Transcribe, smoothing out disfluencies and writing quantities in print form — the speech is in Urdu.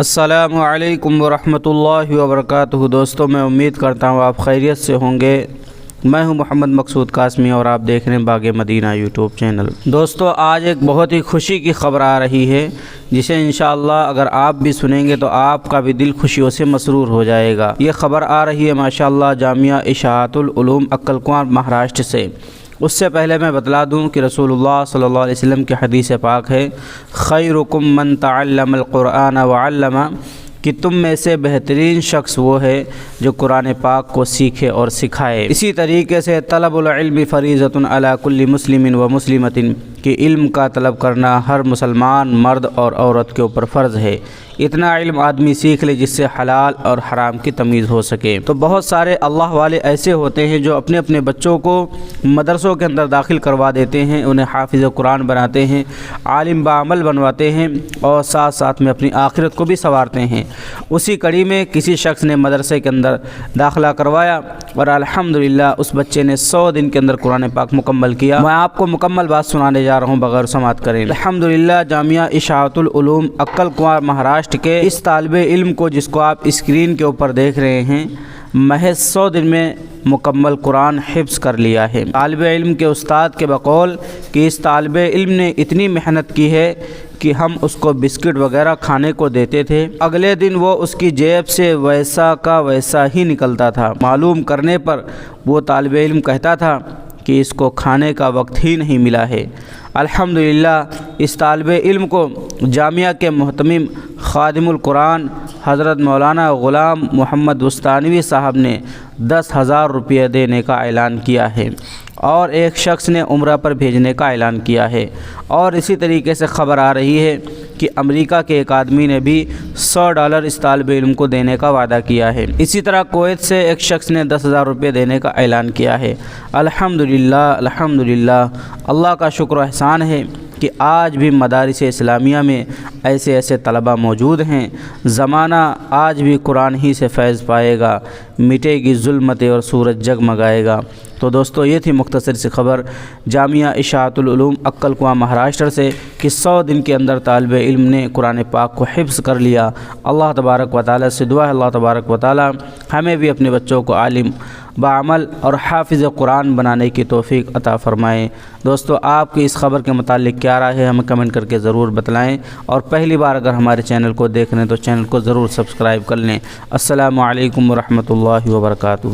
السلام علیکم ورحمۃ اللہ وبرکاتہ۔ دوستو، میں امید کرتا ہوں آپ خیریت سے ہوں گے۔ میں ہوں محمد مقصود قاسمی اور آپ دیکھ رہے ہیں باغ مدینہ یوٹیوب چینل۔ دوستو، آج ایک بہت ہی خوشی کی خبر آ رہی ہے جسے انشاءاللہ اگر آپ بھی سنیں گے تو آپ کا بھی دل خوشیوں سے مسرور ہو جائے گا۔ یہ خبر آ رہی ہے ماشاءاللہ جامعہ اشاعت العلوم اکلکوان مہاراشٹر سے۔ اس سے پہلے میں بتلا دوں کہ رسول اللہ صلی اللہ علیہ وسلم کی حدیث پاک ہے، خیرکم من تعلم القرآن وعلمہ، کہ تم میں سے بہترین شخص وہ ہے جو قرآن پاک کو سیکھے اور سکھائے۔ اسی طریقے سے طلب العلم فریضۃ علی کل مسلم و مسلمۃ، کہ علم کا طلب کرنا ہر مسلمان مرد اور عورت کے اوپر فرض ہے۔ اتنا علم آدمی سیکھ لے جس سے حلال اور حرام کی تمیز ہو سکے۔ تو بہت سارے اللہ والے ایسے ہوتے ہیں جو اپنے اپنے بچوں کو مدرسوں کے اندر داخل کروا دیتے ہیں، انہیں حافظ قرآن بناتے ہیں، عالم بعمل بنواتے ہیں اور ساتھ ساتھ میں اپنی آخرت کو بھی سنوارتے ہیں۔ اسی کڑی میں کسی شخص نے مدرسے کے اندر داخلہ کروایا اور الحمدللہ اس بچے نے 100 دن کے اندر قرآن پاک مکمل کیا۔ میں آپ کو مکمل بات سنانے جا رہا ہوں بغیر سماعت کریں۔ الحمدللہ جامعہ اشاعت العلوم اکلکوان مہاراشٹر کے اس طالب علم کو، جس کو آپ اسکرین کے اوپر دیکھ رہے ہیں، محض 100 دن میں مکمل قرآن حفظ کر لیا ہے۔ طالب علم کے استاد کے بقول کہ اس طالب علم نے اتنی محنت کی ہے کہ ہم اس کو بسکٹ وغیرہ کھانے کو دیتے تھے، اگلے دن وہ اس کی جیب سے ویسا کا ویسا ہی نکلتا تھا۔ معلوم کرنے پر وہ طالب علم کہتا تھا کہ اس کو کھانے کا وقت ہی نہیں ملا ہے۔ الحمدللہ اس طالب علم کو جامعہ کے محتمم خادم القرآن حضرت مولانا غلام محمد وستانوی صاحب نے 10,000 روپیہ دینے کا اعلان کیا ہے اور ایک شخص نے عمرہ پر بھیجنے کا اعلان کیا ہے، اور اسی طریقے سے خبر آ رہی ہے کہ امریکہ کے ایک آدمی نے بھی $100 اس طالب علم کو دینے کا وعدہ کیا ہے۔ اسی طرح کویت سے ایک شخص نے 10,000 روپے دینے کا اعلان کیا ہے۔ الحمدللہ الحمدللہ، اللہ کا شکر و احسان ہے کہ آج بھی مدارس اسلامیہ میں ایسے ایسے طلبہ موجود ہیں۔ زمانہ آج بھی قرآن ہی سے فیض پائے گا، مٹے گی ظلمتیں اور سورج جگمگائے گا۔ تو دوستو، یہ تھی مختصر سی خبر جامعہ اشاعت العلوم اکلکوان مہاراشٹر سے کہ 100 دن کے اندر طالب علم نے قرآن پاک کو حفظ کر لیا۔ اللہ تبارک و تعالیٰ سے دعا ہے اللہ تبارک و تعالیٰ ہمیں بھی اپنے بچوں کو عالم بعمل اور حافظ قرآن بنانے کی توفیق عطا فرمائے۔ دوستو، آپ کی اس خبر کے متعلق کیا رائے ہے ہمیں کمنٹ کر کے ضرور بتلائیں، اور پہلی بار اگر ہمارے چینل کو دیکھ رہے ہیں تو چینل کو ضرور سبسکرائب کر لیں۔ السلام علیکم ورحمۃ اللہ وبرکاتہ۔